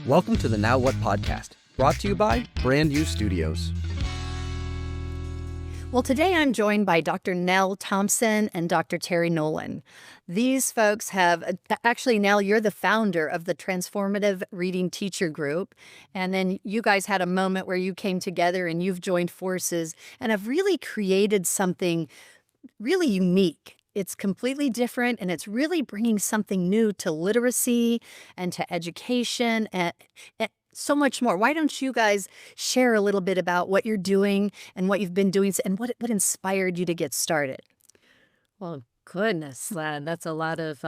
Welcome to the Now What podcast, brought to you by Brand New Studios. Well, today I'm joined by Dr. Nell Thompson and Dr. Terrie Noland. These folks have, actually, Nell, you're the founder of the Transformative Reading Teacher Group. And then you guys had a moment where you came together and you've joined forces and have really created something really unique. It's completely different, and it's really bringing something new to literacy and to education and so much more. Why don't you guys share a little bit about what you're doing and what you've been doing and what inspired you to get started? Well, goodness, that's a lot of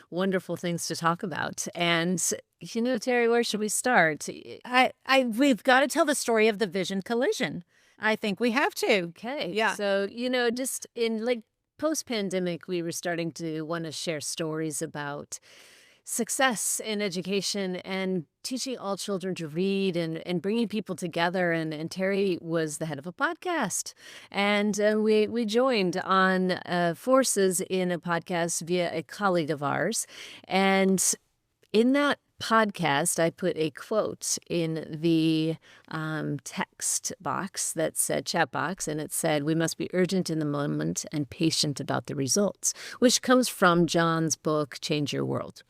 wonderful things to talk about. And, Terrie, where should we start? We've got to tell the story of the vision collision. I think we have to. Okay. Yeah. So, just in post-pandemic, we were starting to want to share stories about success in education and teaching all children to read and bringing people together. And Terrie was the head of a podcast. And we joined on forces in a podcast via a colleague of ours. And in that podcast, I put a quote in the text box that said, chat box, and it said, "We must be urgent in the moment and patient about the results," which comes from John's book, Change Your World.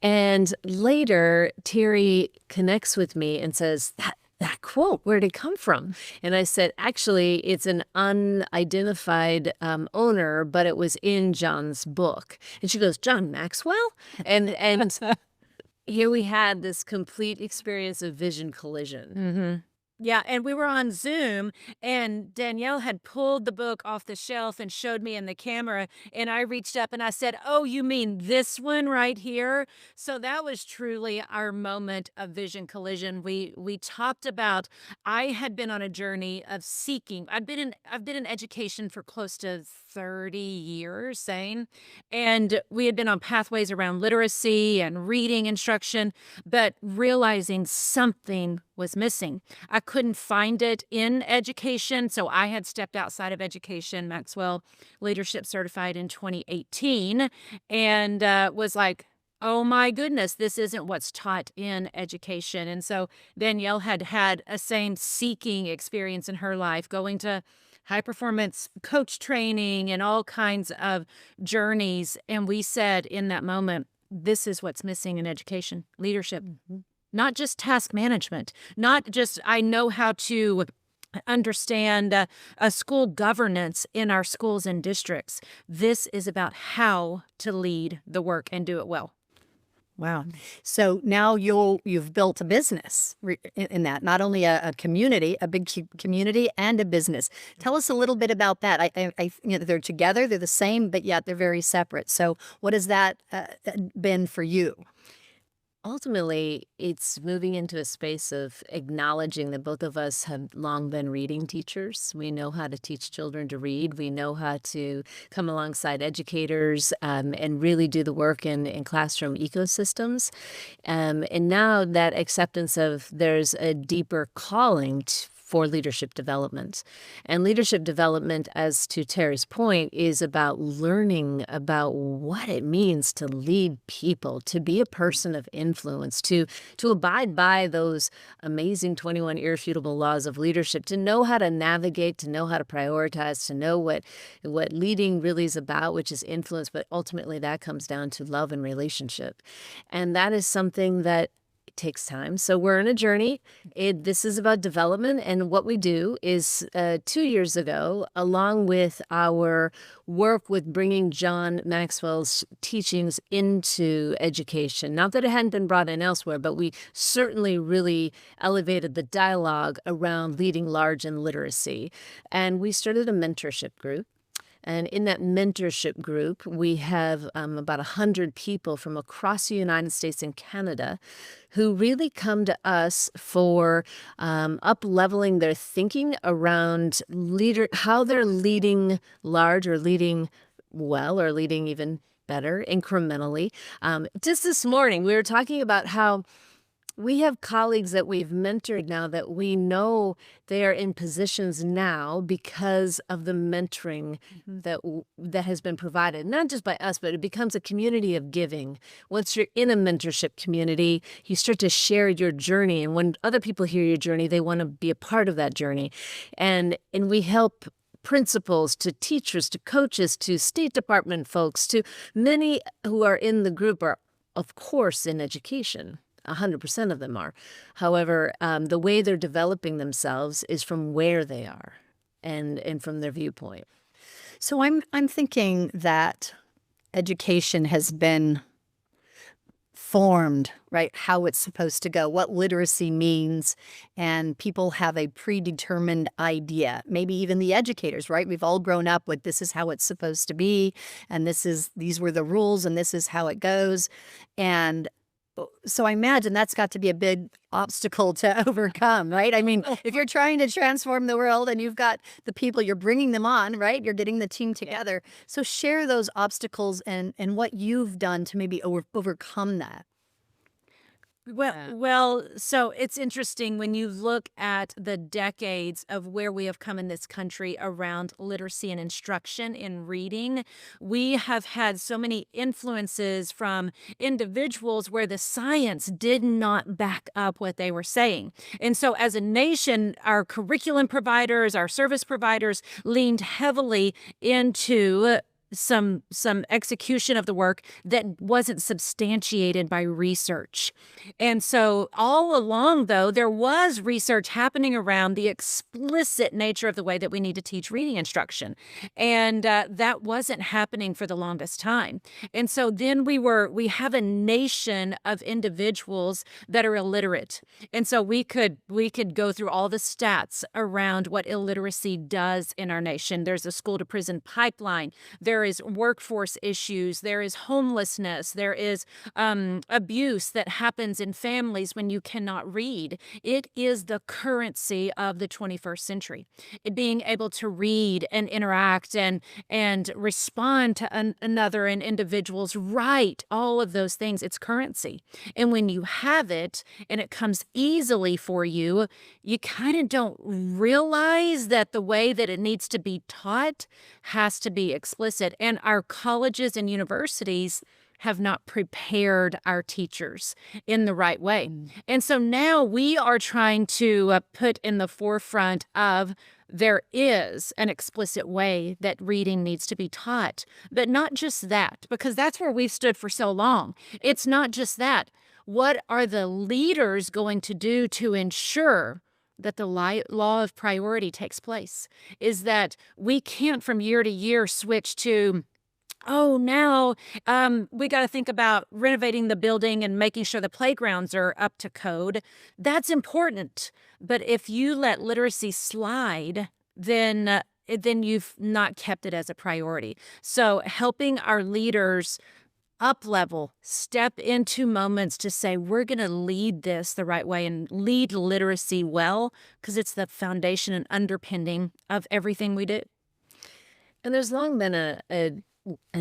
And later, Terrie connects with me and says, that quote, where did it come from? And I said, actually, it's an unidentified owner, but it was in John's book. And she goes, John Maxwell? And here we had this complete experience of vision collision. Mm-hmm. Yeah, and we were on Zoom, and Danielle had pulled the book off the shelf and showed me in the camera, and I reached up and I said, "Oh, you mean this one right here?" So that was truly our moment of vision collision. We talked about, I had been on a journey of seeking. I've been in education for close to 30 years, saying, and we had been on pathways around literacy and reading instruction, but realizing something was missing. I couldn't find it in education, so I had stepped outside of education, Maxwell Leadership Certified in 2018, and was like, oh my goodness, this isn't what's taught in education. And so Danielle had a same seeking experience in her life, going to high performance coach training and all kinds of journeys. And we said in that moment, this is what's missing in education, leadership. Mm-hmm. Not just task management, not just I know how to understand a school governance in our schools and districts. This is about how to lead the work and do it well. Wow. So now you've built a business in that, not only a community, a big community and a business. Tell us a little bit about that. They're together, they're the same, but yet they're very separate. So what has that been for you? Ultimately, it's moving into a space of acknowledging that both of us have long been reading teachers. We know how to teach children to read. We know how to come alongside educators and really do the work in classroom ecosystems. And now that acceptance of there's a deeper calling for leadership development. And leadership development, as to Terrie's point, is about learning about what it means to lead people, to be a person of influence, to abide by those amazing 21 irrefutable laws of leadership, to know how to navigate, to know how to prioritize, to know what leading really is about, which is influence, but ultimately that comes down to love and relationship. And that is something that it takes time. So we're on a journey. This is about development. And what we do is 2 years ago, along with our work with bringing John Maxwell's teachings into education, not that it hadn't been brought in elsewhere, but we certainly really elevated the dialogue around leading large in literacy. And we started a mentorship group. And in that mentorship group, we have about 100 people from across the United States and Canada who really come to us for up-leveling their thinking around how they're leading large or leading well or leading even better incrementally. Just this morning, we were talking about how We have colleagues that we've mentored now that we know they are in positions now because of the mentoring that has been provided, not just by us, but it becomes a community of giving. Once you're in a mentorship community, you start to share your journey, and when other people hear your journey, they want to be a part of that journey, and we help principals to teachers to coaches to State Department folks to many who are in the group are, of course, in education. 100% of them are. However, the way they're developing themselves is from where they are and from their viewpoint. So I'm thinking that education has been formed, right? How it's supposed to go, what literacy means, and people have a predetermined idea. Maybe even the educators, right? We've all grown up with this is how it's supposed to be, and these were the rules, and this is how it goes. And so I imagine that's got to be a big obstacle to overcome, right? I mean, if you're trying to transform the world and you've got the people, you're bringing them on, right? You're getting the team together. So share those obstacles and what you've done to maybe overcome that. Well, so it's interesting when you look at the decades of where we have come in this country around literacy and instruction in reading. We have had so many influences from individuals where the science did not back up what they were saying. And so as a nation, our curriculum providers, our service providers leaned heavily into some execution of the work that wasn't substantiated by research. And so all along, though, there was research happening around the explicit nature of the way that we need to teach reading instruction. And that wasn't happening for the longest time. And so then we have a nation of individuals that are illiterate. And so we could go through all the stats around what illiteracy does in our nation. There's a school to prison pipeline. There is workforce issues. There is homelessness. There is abuse that happens in families when you cannot read. It is the currency of the 21st century. Being able to read and interact and respond to another and individuals, write, all of those things, it's currency. And when you have it and it comes easily for you, you kind of don't realize that the way that it needs to be taught has to be explicit. And our colleges and universities have not prepared our teachers in the right way. And so now we are trying to put in the forefront of there is an explicit way that reading needs to be taught. But not just that, because that's where we've stood for so long. It's not just that. What are the leaders going to do to ensure that the law of priority takes place? Is that we can't from year to year switch to, oh, now we got to think about renovating the building and making sure the playgrounds are up to code. That's important. But if you let literacy slide, then you've not kept it as a priority. So helping our leaders up level, step into moments to say, we're going to lead this the right way and lead literacy well, because it's the foundation and underpinning of everything we do. And there's long been a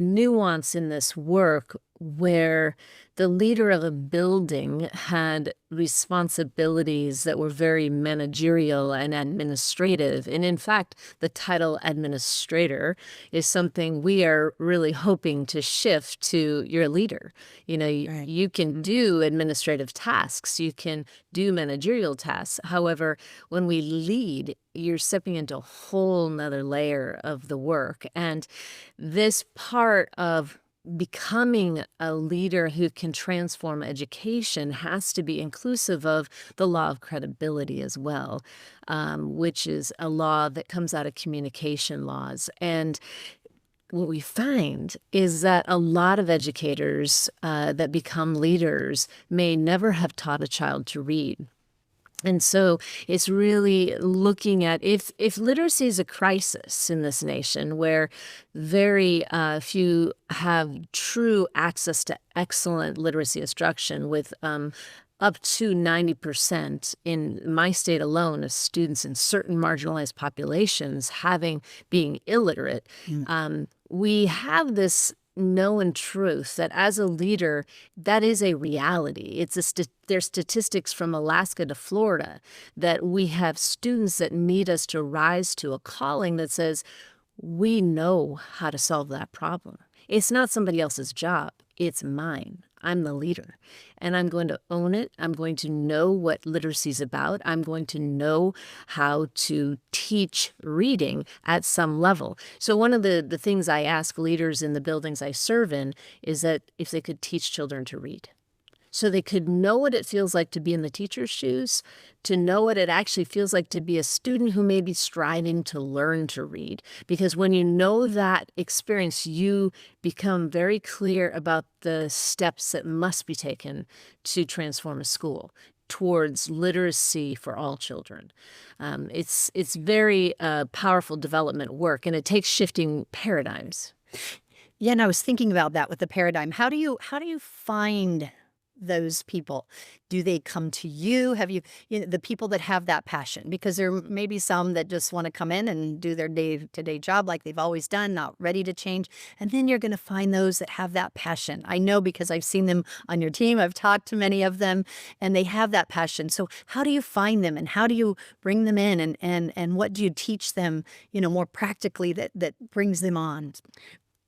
nuance in this work where the leader of a building had responsibilities that were very managerial and administrative. And in fact, the title administrator is something we are really hoping to shift to your leader. You know, Right. you can do administrative tasks, you can do managerial tasks. However, when we lead, you're stepping into a whole nother layer of the work. And this part of becoming a leader who can transform education has to be inclusive of the law of credibility as well, which is a law that comes out of communication laws. And what we find is that a lot of educators that become leaders may never have taught a child to read. And so it's really looking at if literacy is a crisis in this nation where very few have true access to excellent literacy instruction, with up to 90% in my state alone of students in certain marginalized populations being illiterate. We have this know in truth that as a leader, that is a reality. There's statistics from Alaska to Florida that we have students that need us to rise to a calling that says, we know how to solve that problem. It's not somebody else's job. It's mine. I'm the leader, and I'm going to own it. I'm going to know what literacy is about. I'm going to know how to teach reading at some level. So one of the things I ask leaders in the buildings I serve in is that if they could teach children to read, so they could know what it feels like to be in the teacher's shoes, to know what it actually feels like to be a student who may be striving to learn to read. Because when you know that experience, you become very clear about the steps that must be taken to transform a school towards literacy for all children. It's very powerful development work, and it takes shifting paradigms. Yeah, and I was thinking about that with the paradigm. How do you find those people? Do they come to you? Have you know, the people that have that passion? Because there may be some that just want to come in and do their day-to-day job like they've always done, not ready to change. And then you're going to find those that have that passion. I know because I've seen them on your team. I've talked to many of them, and they have that passion. So how do you find them, and how do you bring them in, and what do you teach them, more practically that brings them on?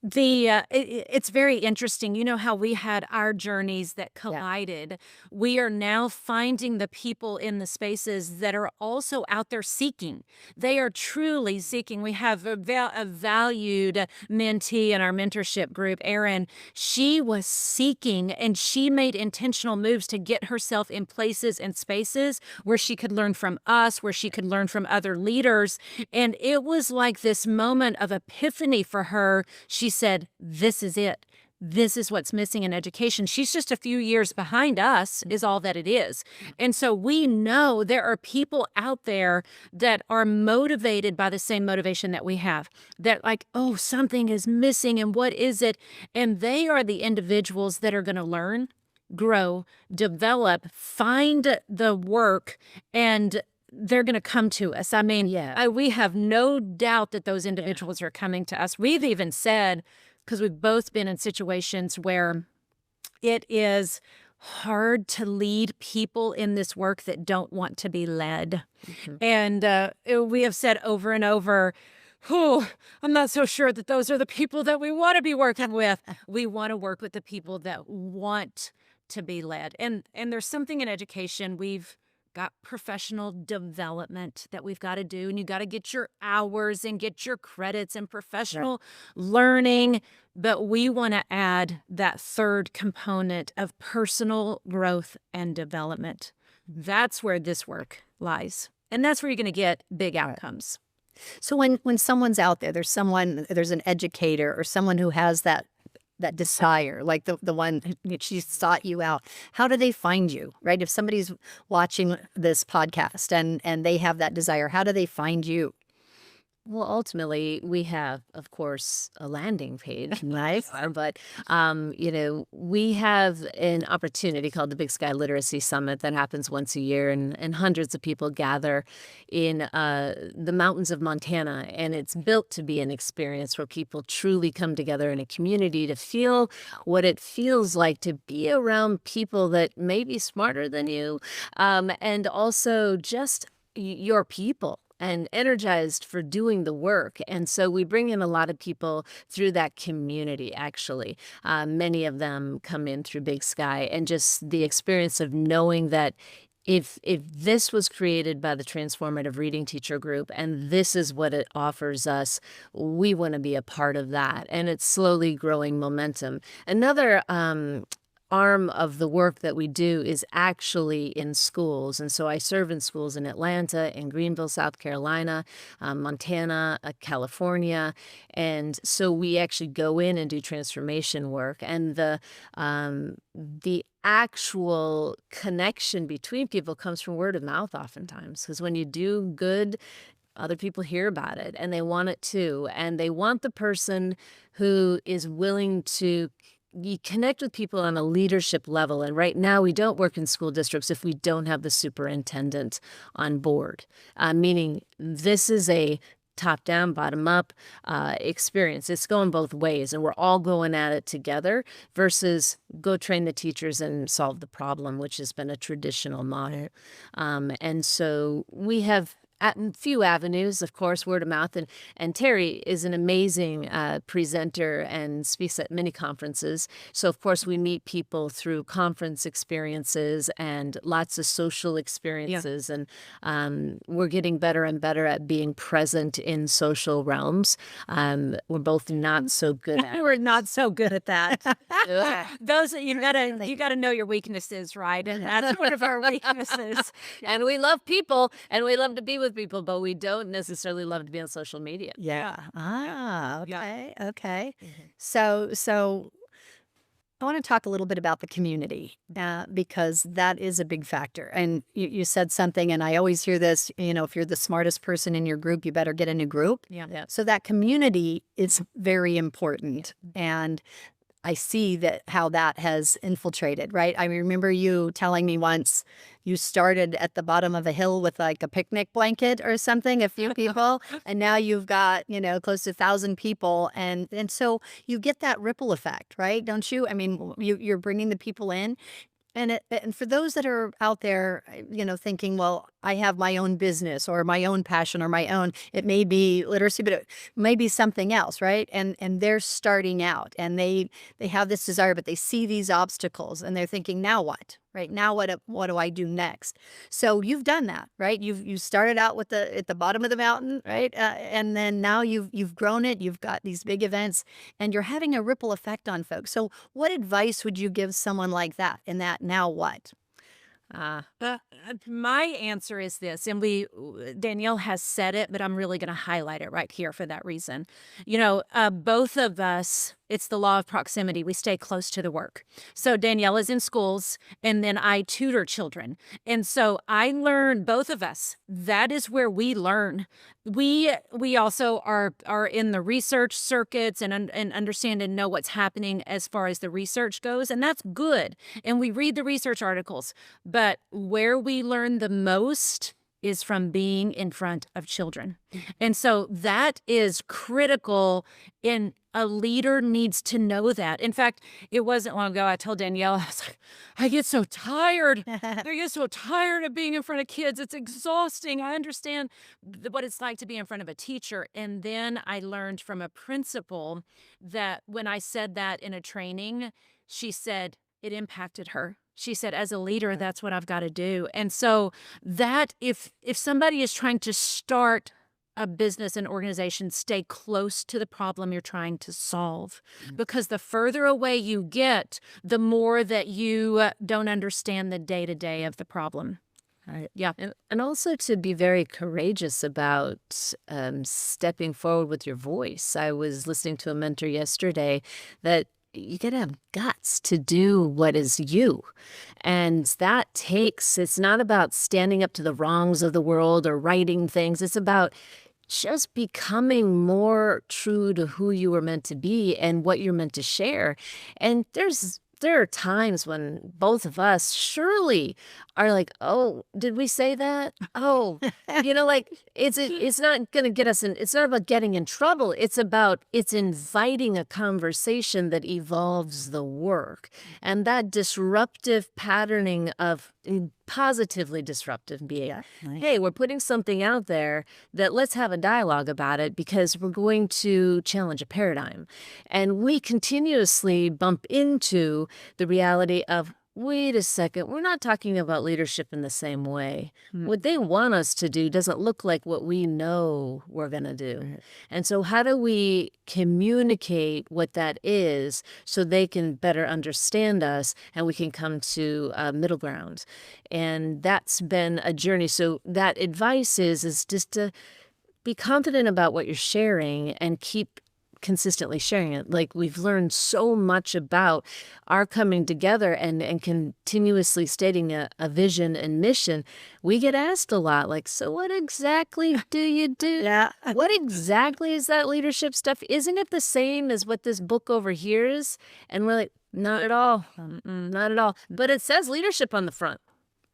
It's very interesting. You know how we had our journeys that collided. We are now finding the people in the spaces that are also out there seeking. They are truly seeking. We have a valued mentee in our mentorship group, Erin. She was seeking, and she made intentional moves to get herself in places and spaces where she could learn from us, where she could learn from other leaders. And it was like this moment of epiphany for her. She said, this is it. This is what's missing in education. She's just a few years behind us is all that it is. And so we know there are people out there that are motivated by the same motivation that we have, that like, oh, something is missing, and what is it? And they are the individuals that are going to learn, grow, develop, find the work, and they're going to come to us. I mean, we have no doubt that those individuals are coming to us. We've even said, because we've both been in situations where it is hard to lead people in this work that don't want to be led. Mm-hmm. And we have said over and over, I'm not so sure that those are the people that we want to be working with. We want to work with the people that want to be led. And there's something in education, we've got professional development that we've got to do, and you got to get your hours and get your credits and professional learning. But we want to add that third component of personal growth and development. That's where this work lies. And that's where you're going to get big outcomes. So when someone's out there, there's an educator or someone who has that desire, like the one she sought you out. How do they find you, right? If somebody's watching this podcast and they have that desire, how do they find you? Well, ultimately, we have, of course, a landing page. Nice. But, we have an opportunity called the Big Sky Literacy Summit that happens once a year, and hundreds of people gather in the mountains of Montana. And it's built to be an experience where people truly come together in a community to feel what it feels like to be around people that may be smarter than you, and also just your people, and energized for doing the work. And so we bring in a lot of people through that community, actually. Many of them come in through Big Sky, and just the experience of knowing that if this was created by the Transformative Reading Teacher Group and this is what it offers us, we want to be a part of that. And it's slowly growing momentum. Another arm of the work that we do is actually in schools. And so I serve in schools in Atlanta, in Greenville, South Carolina, Montana, California. And so we actually go in and do transformation work. And the actual connection between people comes from word of mouth oftentimes, because when you do good, other people hear about it and they want it too. And they want the person who is willing to connect with people on a leadership level. And right now we don't work in school districts if we don't have the superintendent on board, meaning this is a top down, bottom up experience. It's going both ways, and we're all going at it together versus go train the teachers and solve the problem, which has been a traditional model. And so we have a few avenues, of course, word of mouth. And Terrie is an amazing presenter and speaks at many conferences. So, of course, we meet people through conference experiences and lots of social experiences. Yeah. And we're getting better and better at being present in social realms. We're both not so good at it. We're not so good at that. Those you gotta know your weaknesses, right? And that's one of our weaknesses. And we love people, and we love to be with people, but we don't necessarily love to be on social media. Yeah. Okay. Yeah. Okay. So I want to talk a little bit about the community because that is a big factor. And you said something, and I always hear this, if you're the smartest person in your group, you better get a new group. Yeah. So that community is very important. And I see how that has infiltrated, right? I remember you telling me once you started at the bottom of a hill with like a picnic blanket or something, a few people, and now you've got, close to 1,000 people. And so you get that ripple effect, right? Don't you? I mean, you're bringing the people in. And for those that are out there, thinking, well, I have my own business or my own passion or it may be literacy, but it may be something else, right? And they're starting out and they have this desire, but they see these obstacles and they're thinking, now what? Right now, what do I do next? So you've done that, right? You started out at the bottom of the mountain, right? And then now you've grown it. You've got these big events, and you're having a ripple effect on folks. So what advice would you give someone like that? In that, now what? My answer is this, and Danielle has said it, but I'm really going to highlight it right here for that reason. Both of us, it's the law of proximity. We stay close to the work. So Danielle is in schools, and then I tutor children. And so I learn, both of us, that is where we learn. We also are in the research circuits and understand and know what's happening as far as the research goes, and that's good. And we read the research articles, but where we learn the most is from being in front of children. And so that is critical, and a leader needs to know that. In fact, it wasn't long ago I told Danielle, I was like, I get so tired. I get so tired of being in front of kids. It's exhausting. I understand what it's like to be in front of a teacher. And then I learned from a principal that when I said that in a training, she said it impacted her. She said, as a leader, that's what I've got to do. And so that if somebody is trying to start a business and organization, stay close to the problem you're trying to solve. Because the further away you get, the more that you don't understand the day-to-day of the problem. Right. Yeah. And also to be very courageous about stepping forward with your voice. I was listening to a mentor yesterday that you got to have guts to do what is you. And that takes, it's not about standing up to the wrongs of the world or writing things. It's about just becoming more true to who you were meant to be and what you're meant to share. And there are times when both of us surely are like, oh, did we say that? Oh, it's not going to get us in. It's not about getting in trouble. It's inviting a conversation that evolves the work. And that disruptive patterning of positively disruptive being, hey, we're putting something out there that let's have a dialogue about it because we're going to challenge a paradigm. And we continuously bump into the reality of, wait a second, we're not talking about leadership in the same way. What they want us to do doesn't look like what we know we're going to do. And so how do we communicate what that is so they can better understand us and we can come to a middle ground? And that's been a journey. So that advice is just to be confident about what you're sharing and keep consistently sharing it. Like, we've learned so much about our coming together and continuously stating a vision and mission. We get asked a lot, like, so what exactly do you do? Yeah. What exactly is that leadership stuff? Isn't it the same as what this book over here is? And we're like, not at all. Not at all. But it says leadership on the front.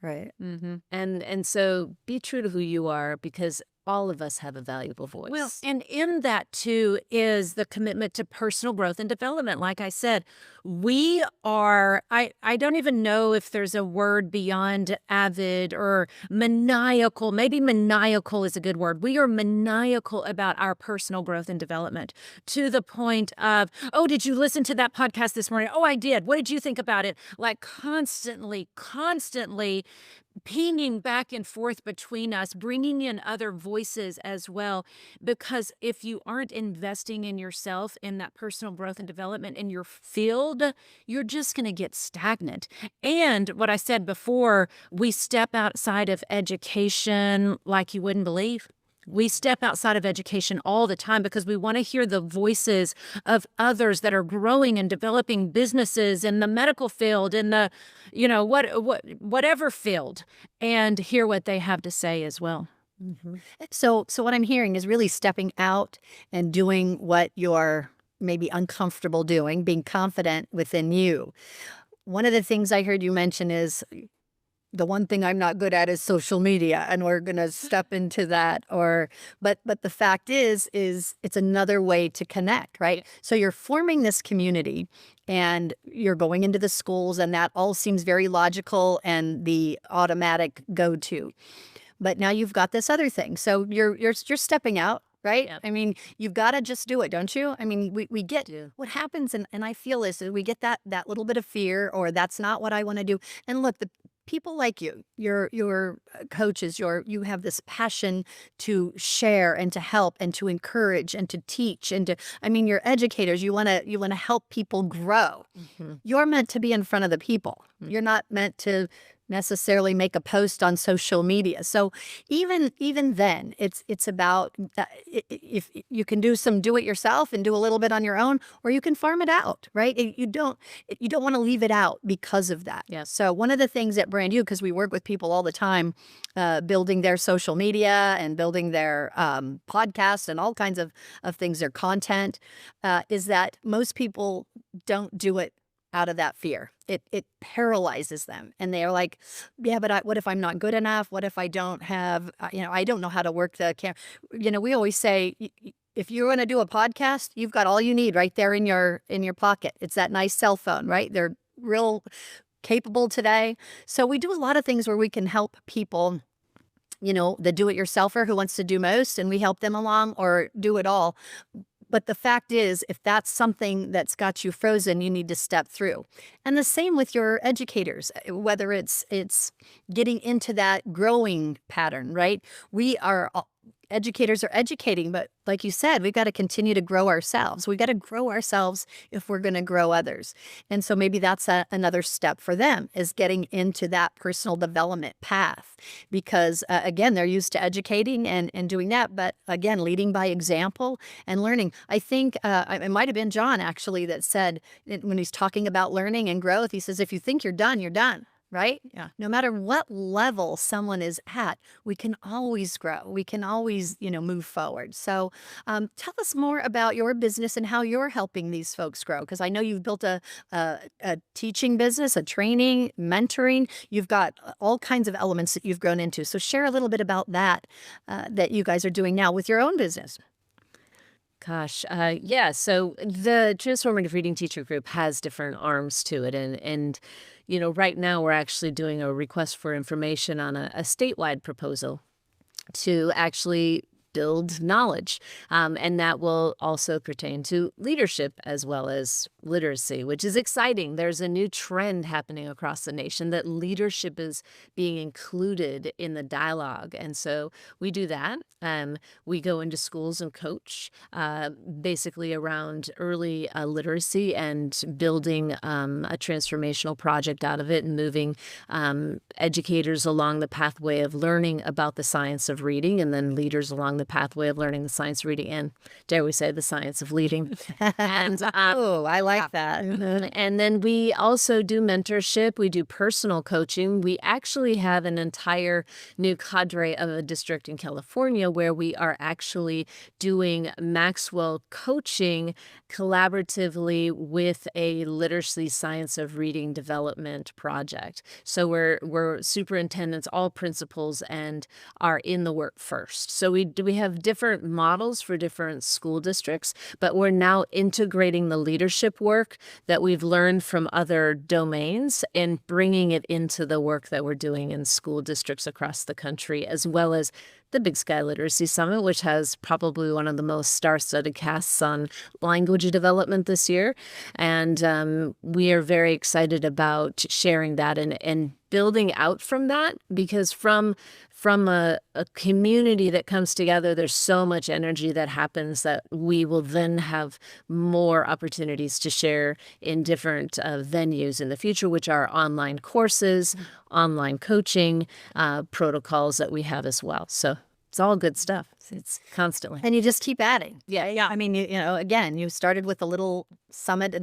Right. And so be true to who you are, because all of us have a valuable voice. Well, and in that too is the commitment to personal growth and development. Like I said, we are, I don't even know if there's a word beyond avid or maniacal. Maybe maniacal is a good word. We are maniacal about our personal growth and development to the point of, oh, did you listen to that podcast this morning? Oh, I did. What did you think about it? Like constantly pinging back and forth between us, bringing in other voices as well. Because if you aren't investing in yourself, in that personal growth and development in your field, you're just going to get stagnant. And what I said before, we step outside of education like you wouldn't believe. We step outside of education all the time because we want to hear the voices of others that are growing and developing businesses in the medical field, in the, whatever field, and hear what they have to say as well. Mm-hmm. So what I'm hearing is really stepping out and doing what you're maybe uncomfortable doing, being confident within you. One of the things I heard you mention is the one thing I'm not good at is social media, and we're going to step into that. But the fact is it's another way to connect, right? So you're forming this community, and you're going into the schools, and that all seems very logical and the automatic go-to. But now you've got this other thing, so you're stepping out. Right? Yep. I mean, you've got to just do it, don't you? I mean, we get what happens, and I feel this, is we get that little bit of fear, or that's not what I want to do. And look, the people like you, your coaches, you have this passion to share and to help and to encourage and to teach and you're educators. You want to help people grow. Mm-hmm. You're meant to be in front of the people. Mm-hmm. You're not meant to necessarily make a post on social media. So even then, it's about if you can do it yourself and do a little bit on your own, or you can farm it out, right? You don't want to leave it out because of that. Yeah. So one of the things at Brand U, because we work with people all the time, building their social media and building their podcasts and all kinds of things, their content, is that most people don't do it out of that fear. It paralyzes them, and they're like, yeah, but what if I'm not good enough? What if I don't have, I don't know how to work the camera. We always say, if you're going to do a podcast, you've got all you need right there in your pocket. It's that nice cell phone, right? They're real capable today. So we do a lot of things where we can help people, the do-it-yourselfer who wants to do most, and we help them along, or do it all. But the fact is, if that's something that's got you frozen, you need to step through. And the same with your educators, whether it's getting into that growing pattern, right? Educators are educating, but like you said, we've got to continue to grow ourselves. We've got to grow ourselves if we're going to grow others. And so maybe that's another step for them, is getting into that personal development path. Because again, they're used to educating and doing that, but again, leading by example and learning. I think it might have been John actually that said, when he's talking about learning and growth, he says, if you think you're done, you're done. Right? Yeah. No matter what level someone is at, we can always grow. We can always, move forward. So tell us more about your business and how you're helping these folks grow. Because I know you've built a teaching business, a training, mentoring. You've got all kinds of elements that you've grown into. So share a little bit about that you guys are doing now with your own business. Gosh, yeah. So the Transformative Reading Teacher Group has different arms to it. And right now we're actually doing a request for information on a statewide proposal to actually build knowledge. And that will also pertain to leadership as well as literacy, which is exciting. There's a new trend happening across the nation that leadership is being included in the dialogue. And so we do that. We go into schools and coach basically around early literacy and building a transformational project out of it, and moving educators along the pathway of learning about the science of reading, and then leaders along the pathway of learning the science of reading and, dare we say, the science of leading. And Oh, I like that. and then we also do mentorship. We do personal coaching. We actually have an entire new cadre of a district in California where we are actually doing Maxwell coaching collaboratively with a literacy science of reading development project. So we're superintendents, all principals, and are in the work first. So we have different models for different school districts, but we're now integrating the leadership work that we've learned from other domains and bringing it into the work that we're doing in school districts across the country, as well as the Big Sky Literacy Summit, which has probably one of the most star-studded casts on language development this year. And we are very excited about sharing that and building out from that, because from a community that comes together, there's so much energy that happens that we will then have more opportunities to share in different venues in the future, which are online courses, online coaching, protocols that we have as well. So it's all good stuff. It's constantly. And you just keep adding. Yeah. I mean, again, you started with a little summit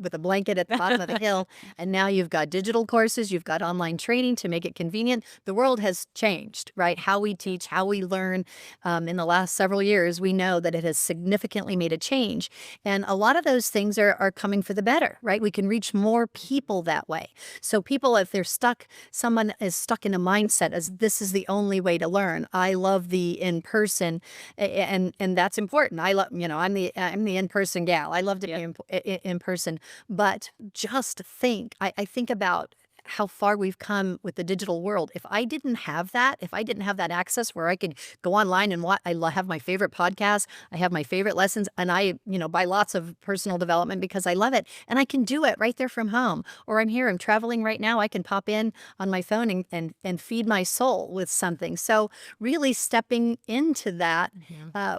with a blanket at the bottom of the hill, and now you've got digital courses, you've got online training to make it convenient. The world has changed, right? How we teach, how we learn. In the last several years, we know that it has significantly made a change. And a lot of those things are coming for the better, right? We can reach more people that way. So people, if they're stuck, someone is stuck in a mindset as this is the only way to learn. I love the in-person, and that's important. I love, I'm the in-person gal. I love to be in person. But just think, I think about how far we've come with the digital world. If I didn't have that access where I could go online and I have my favorite podcasts, I have my favorite lessons, and I, buy lots of personal development because I love it, and I can do it right there from home. Or I'm traveling right now, I can pop in on my phone and feed my soul with something. So really stepping into that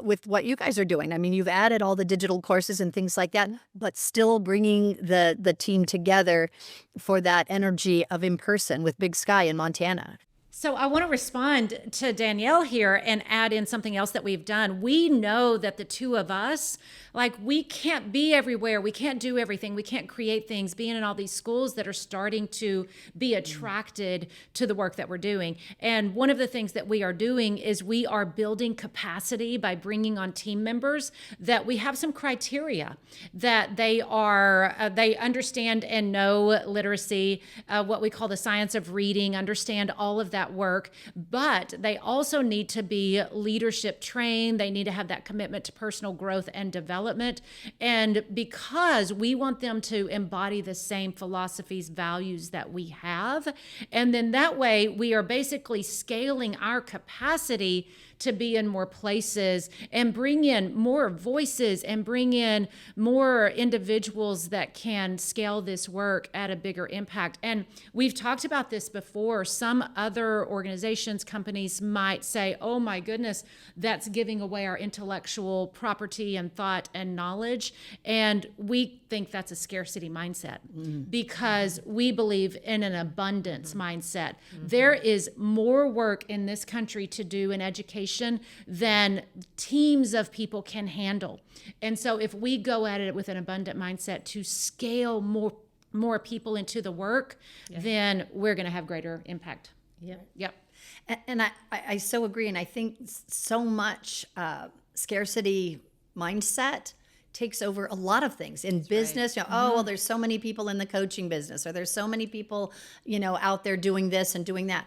with what you guys are doing. I mean, you've added all the digital courses and things like that, but still bringing the team together for that energy of in-person with Big Sky in Montana. So I want to respond to Danielle here and add in something else that we've done. We know that the two of us, we can't be everywhere. We can't do everything. We can't create things, being in all these schools that are starting to be attracted to the work that we're doing. And one of the things that we are doing is we are building capacity by bringing on team members that we have some criteria that they understand and know literacy, what we call the science of reading, understand all of that work, but they also need to be leadership trained. They need to have that commitment to personal growth and development. And because we want them to embody the same philosophies, values that we have, and then that way we are basically scaling our capacity to be in more places and bring in more voices and bring in more individuals that can scale this work at a bigger impact. And we've talked about this before. Some other organizations, companies might say, oh my goodness, that's giving away our intellectual property and thought and knowledge. And we think that's a scarcity mindset because we believe in an abundance mindset. There is more work in this country to do in education than teams of people can handle. And so if we go at it with an abundant mindset to scale more people into the work, then we're going to have greater impact. Yep. And I so agree. And I think so much scarcity mindset takes over a lot of things in business. Well, there's so many people in the coaching business, or there's so many people, out there doing this and doing that.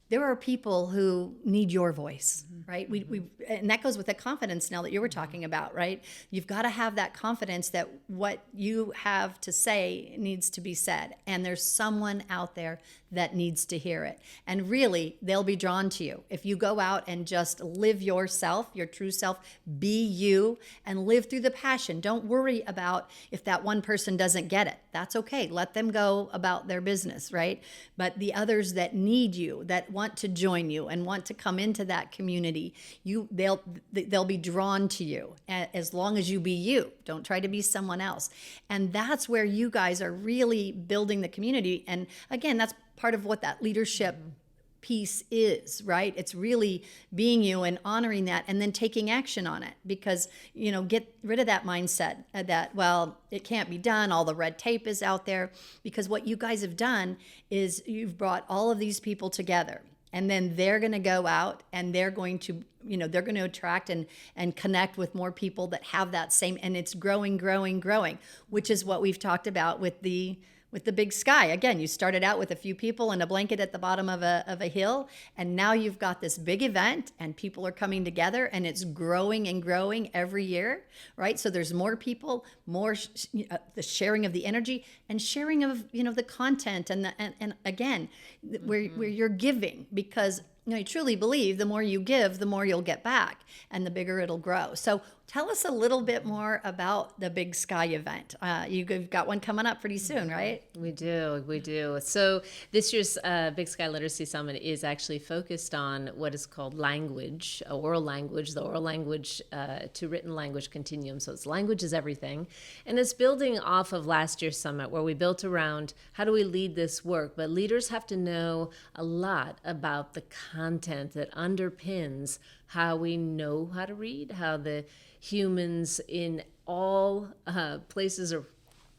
There are people who need your voice, right? We and that goes with the confidence, Nell, that you were talking about, right? You've got to have that confidence that what you have to say needs to be said, and there's someone out there that needs to hear it. And really, they'll be drawn to you. If you go out and just live yourself, your true self, be you, and live through the passion. Don't worry about if that one person doesn't get it. That's okay. Let them go about their business, right? But the others that need you, that want to join you and want to come into that community, they'll be drawn to you as long as you be you. Don't try to be someone else. And that's where you guys are really building the community. And again, that's part of what that leadership piece is, right? It's really being you and honoring that and then taking action on it, because, get rid of that mindset that, well, it can't be done. All the red tape is out there, because what you guys have done is you've brought all of these people together, and then they're going to go out and they're going to, they're going to attract and connect with more people that have that same, and it's growing, which is what we've talked about with the big sky. Again, you started out with a few people and a blanket at the bottom of a hill, and now you've got this big event and people are coming together, and it's growing and growing every year, right? So there's more people, more the sharing of the energy and sharing of, the content and again, where you're giving, because I truly believe the more you give, the more you'll get back and the bigger it'll grow. So tell us a little bit more about the Big Sky event. You've got one coming up pretty soon, right? We do. So this year's Big Sky Literacy Summit is actually focused on what is called language, oral language, the oral language to written language continuum. So it's language is everything. And it's building off of last year's summit, where we built around how do we lead this work? But leaders have to know a lot about the content that underpins how we know how to read, how the humans in all places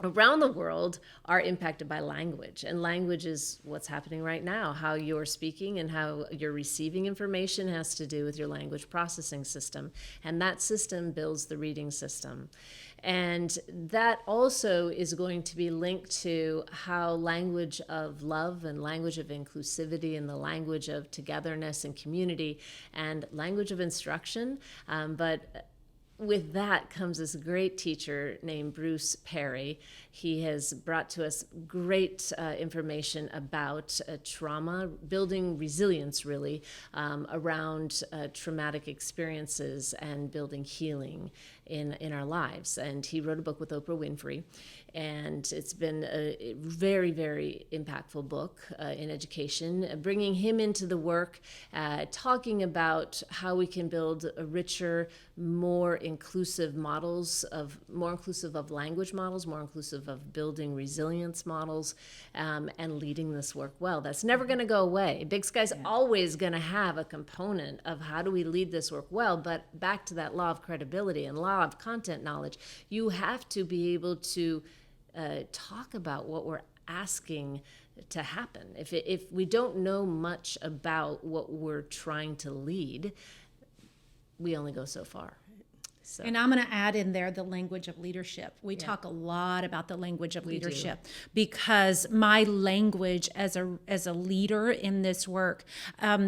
around the world are impacted by language. And language is what's happening right now. How you're speaking and how you're receiving information has to do with your language processing system. And that system builds the reading system. And that also is going to be linked to how language of love and language of inclusivity and the language of togetherness and community and language of instruction. But with that comes this great teacher named Bruce Perry. He has brought to us great information about trauma, building resilience really around traumatic experiences and building healing in our lives. And he wrote a book with Oprah Winfrey, and it's been a very, very impactful book in education, bringing him into the work, talking about how we can build a richer, more inclusive of language models, more inclusive of building resilience models, and leading this work well. That's never going to go away. Big Sky's always going to have a component of how do we lead this work well, but back to that law of credibility and law of content knowledge, you have to be able to talk about what we're asking to happen. If we don't know much about what we're trying to lead, we only go so far. So. And I'm going to add in there the language of leadership. We talk a lot about the language of leadership because my language as a leader in this work,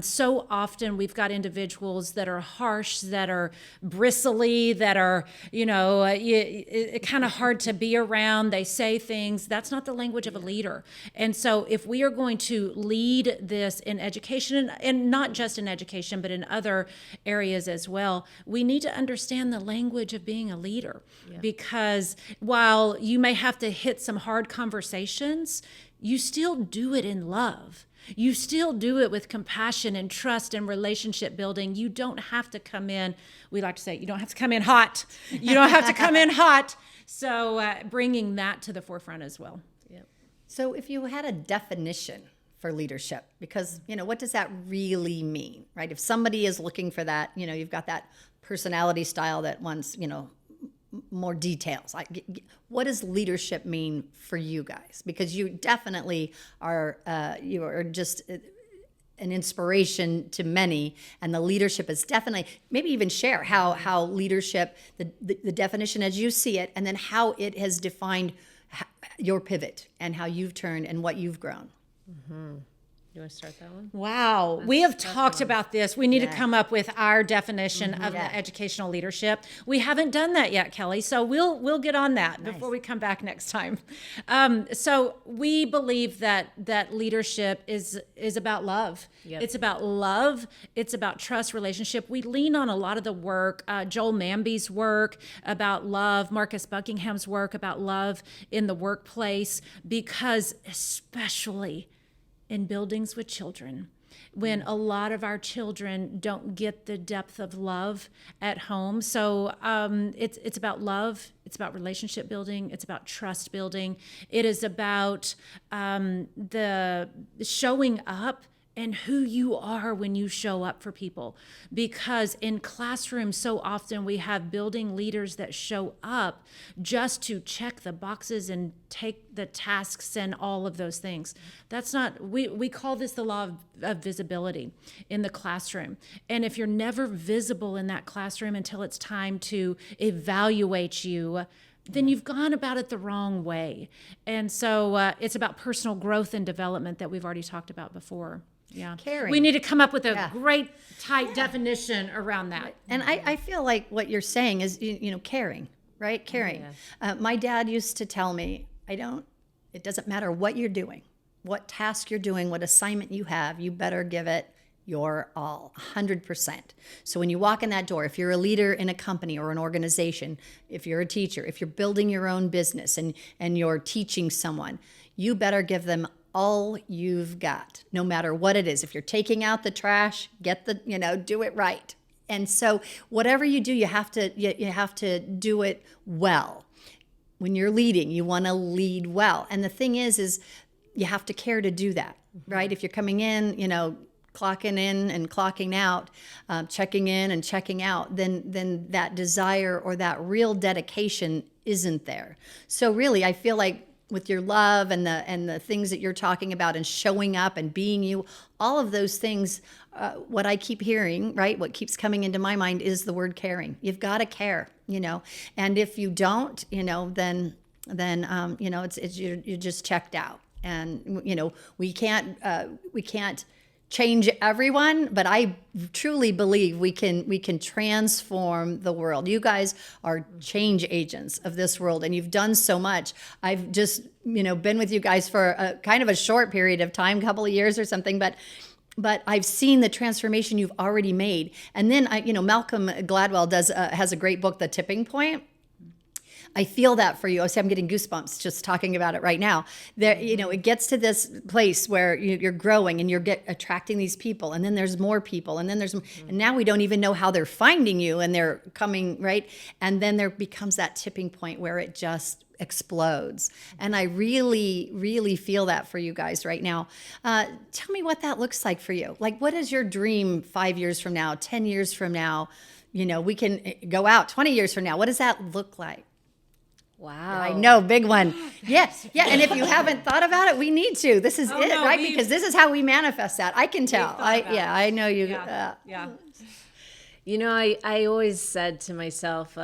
so often we've got individuals that are harsh, that are bristly, that are, kind of hard to be around. They say things. That's not the language of a leader. And so if we are going to lead this in education, and not just in education, but in other areas as well, we need to understand the language of being a leader, because while you may have to hit some hard conversations, you still do it in love. You still do it with compassion and trust and relationship building. You don't have to come in, we like to say, you don't have to come in hot. You don't have to come in hot. So bringing that to the forefront as well. So if you had a definition for leadership, because, what does that really mean, right? If somebody is looking for that, you've got that personality style that wants, more details. What does leadership mean for you guys? Because you definitely are, you are just an inspiration to many, and the leadership is definitely, maybe even share how leadership, the definition as you see it, and then how it has defined your pivot and how you've turned and what you've grown. Mm-hmm. You want to start that one? Wow. We have talked about this. We need to come up with our definition of the educational leadership. We haven't done that yet, Kelly. So we'll get on that before we come back next time. So we believe that leadership is about love. Yep. It's about love. It's about trust, relationship. We lean on a lot of the work, Joel Mamby's work about love, Marcus Buckingham's work about love in the workplace, because especially in buildings with children, when a lot of our children don't get the depth of love at home. So it's about love, it's about relationship building, it's about trust building. It is about the showing up and who you are when you show up for people. Because in classrooms, so often we have building leaders that show up just to check the boxes and take the tasks and all of those things. That's not, we call this the law of visibility in the classroom. And if you're never visible in that classroom until it's time to evaluate you, then you've gone about it the wrong way. And so it's about personal growth and development that we've already talked about before. Yeah. Caring. We need to come up with a great, tight definition around that. And I feel like what you're saying is, caring, right? Caring. My dad used to tell me, it doesn't matter what you're doing, what task you're doing, what assignment you have, you better give it your all, 100%. So when you walk in that door, if you're a leader in a company or an organization, if you're a teacher, if you're building your own business and you're teaching someone, you better give them all you've got, no matter what it is. If you're taking out the trash, do it right. And so whatever you do, you have to do it well. When you're leading, you want to lead well. And the thing is you have to care to do that, right? If you're coming in, clocking in and clocking out, checking in and checking out, then that desire or that real dedication isn't there. So really, I feel like with your love and the things that you're talking about and showing up and being you, all of those things, what I keep hearing, right, what keeps coming into my mind is the word caring. You've got to care, and if you don't, then it's you're just checked out. And we can't change everyone, but I truly believe we can transform the world. You guys are change agents of this world, and you've done so much. I've just been with you guys for a kind of a short period of time, couple of years or something, but I've seen the transformation you've already made. And then Malcolm Gladwell has a great book, The Tipping Point. I feel that for you. I say I'm getting goosebumps just talking about it right now. There, it gets to this place where you're growing and you're attracting these people, and then there's more people, and then and now we don't even know how they're finding you, and they're coming, right? And then there becomes that tipping point where it just explodes. And I really, really feel that for you guys right now. Tell me what that looks like for you. Like, what is your dream 5 years from now, 10 years from now? We can go out 20 years from now. What does that look like? Wow. I know, big one. Yes. Yeah. And if you haven't thought about it, we need to. This is right? Because this is how we manifest that. I can tell. I know you. Yeah. I always said to myself,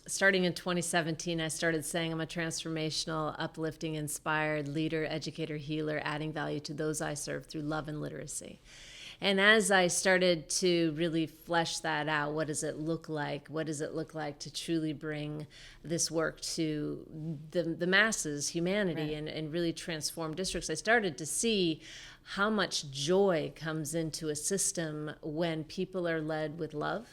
starting in 2017, I started saying I'm a transformational, uplifting, inspired leader, educator, healer, adding value to those I serve through love and literacy. And as I started to really flesh that out, what does it look like? What does it look like to truly bring this work to the masses, humanity, right, and really transform districts? I started to see how much joy comes into a system when people are led with love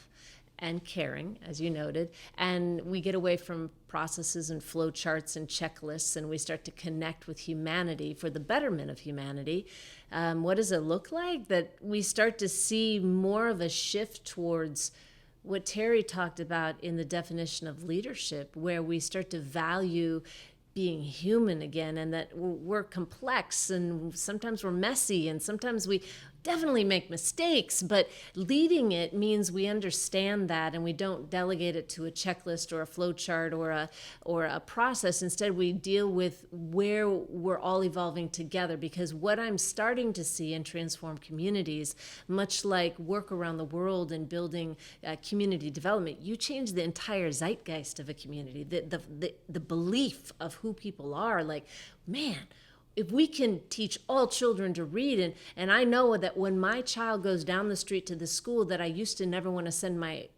and caring, as you noted, and we get away from processes and flow charts and checklists, and we start to connect with humanity for the betterment of humanity. What does it look like? That we start to see more of a shift towards what Terrie talked about in the definition of leadership, where we start to value being human again, and that we're complex, and sometimes we're messy, and sometimes we definitely make mistakes, but leading it means we understand that, and we don't delegate it to a checklist or a flow chart or a process. Instead, we deal with where we're all evolving together, because what I'm starting to see in transformed communities, much like work around the world and building community development, you change the entire zeitgeist of a community, the belief of who people are. Like, man, if we can teach all children to read, and I know that when my child goes down the street to the school that I used to never want to send my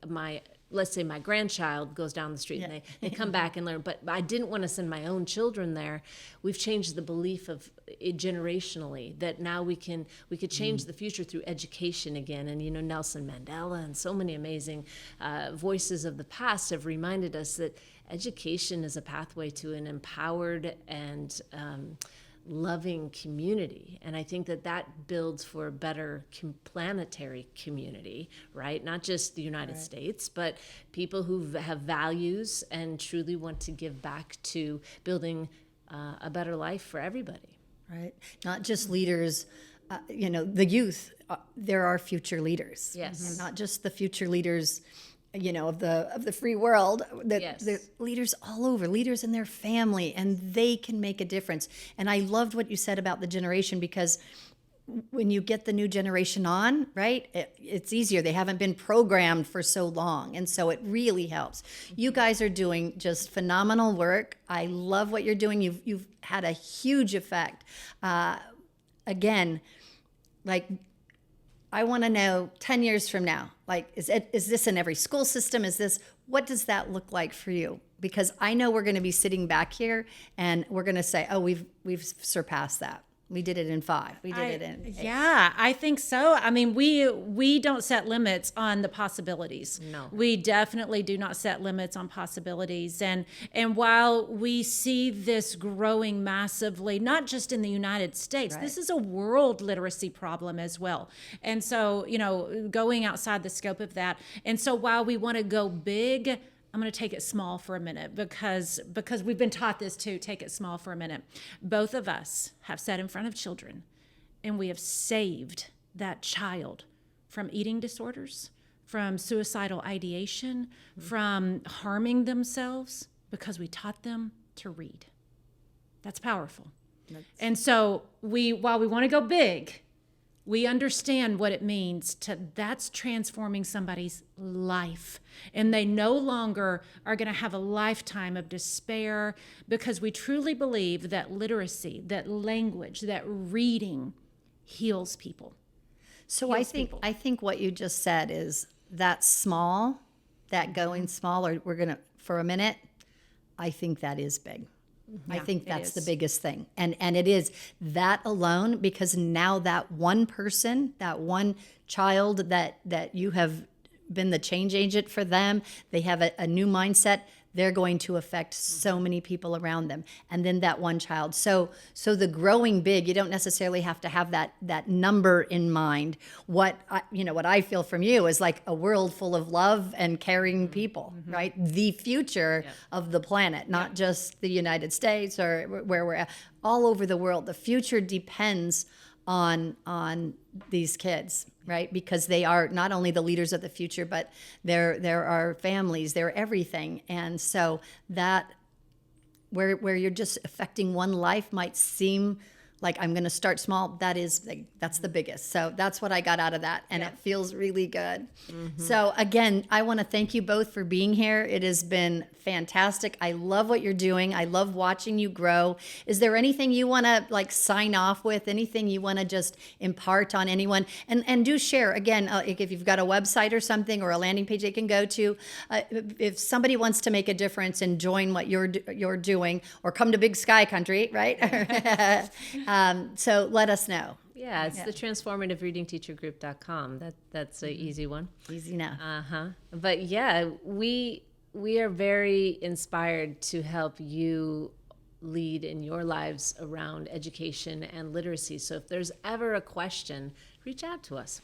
let's say my grandchild goes down the street, and they come back and learn, but I didn't want to send my own children there. We've changed the belief of it generationally, that now we could change the future through education again. And Nelson Mandela and so many amazing voices of the past have reminded us that education is a pathway to an empowered and loving community. And I think that builds for a better planetary community, right? Not just the United States, but people who have values and truly want to give back to building a better life for everybody. Right. Not just leaders the youth, there are future leaders. Yes. And not just the future leaders, of the free world, the leaders all over, leaders in their family, and they can make a difference. And I loved what you said about the generation, because when you get the new generation on, right, it's easier. They haven't been programmed for so long. And so it really helps. You guys are doing just phenomenal work. I love what you're doing. You've had a huge effect. Again, like, I want to know 10 years from now, like, is this in every school system? What does that look like for you? Because I know we're going to be sitting back here and we're going to say, oh, we've surpassed that. We did it in 5. We did it in 8. Yeah, I think so. I mean, we don't set limits on the possibilities. No. We definitely do not set limits on possibilities. And while we see this growing massively, not just in the United States, this is a world literacy problem as well. And so, going outside the scope of that. And so while we want to go big, I'm going to take it small for a minute, because we've been taught this too. Take it small for a minute. Both of us have sat in front of children, and we have saved that child from eating disorders, from suicidal ideation, from harming themselves, because we taught them to read. That's powerful. And so while we want to go big, we understand what it means that's transforming somebody's life. And they no longer are going to have a lifetime of despair, because we truly believe that literacy, that language, that reading heals people. So I think what you just said is that small, that going small, or we're going to, for a minute, I think that is big. I think that's the biggest thing. And it is that alone, because now that one person, that one child that you have been the change agent for them, they have a new mindset. They're going to affect so many people around them. And then that one child. So the growing big, you don't necessarily have to have that number in mind. What I feel from you is like a world full of love and caring people, right? The future of the planet, not just the United States or where we're at, all over the world. The future depends on these kids, right? Because they are not only the leaders of the future, but there are families, they're everything. And so that where you're just affecting one life might seem like I'm going to start small. That's the biggest. So that's what I got out of that. And it feels really good. So again, I want to thank you both for being here. It has been fantastic. I love what you're doing. I love watching you grow. Is there anything you want to sign off with? Anything you want to just impart on anyone? And do share, again, if you've got a website or something or a landing page they can go to, if somebody wants to make a difference and join what you're doing, or come to Big Sky Country, right? So let us know. Yeah, it's the transformativereadingteachergroup.com. That's an easy one. Easy now. But yeah, we are very inspired to help you lead in your lives around education and literacy. So if there's ever a question, reach out to us.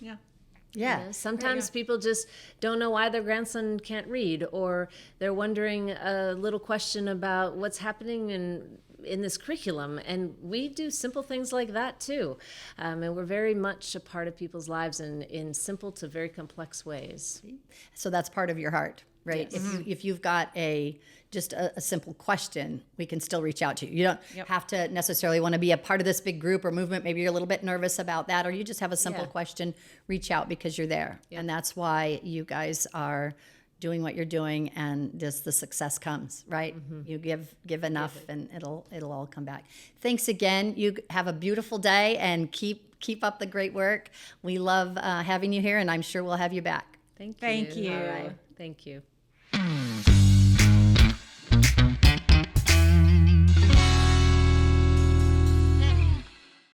Yeah. Sometimes people just don't know why their grandson can't read, or they're wondering a little question about what's happening in this curriculum, and we do simple things like that too, and we're very much a part of people's lives in simple to very complex ways. So that's part of your heart, right? Yes. If you've got just a simple question, we can still reach out to you. You don't have to necessarily want to be a part of this big group or movement. Maybe you're a little bit nervous about that, or you just have a simple question. Reach out, because you're there, and that's why you guys are doing what you're doing, and just the success comes, right? You give enough, and it'll all come back. Thanks again. You have a beautiful day, and keep up the great work. We love having you here, and I'm sure we'll have you back. Thank you. Thank you. All right. Thank you.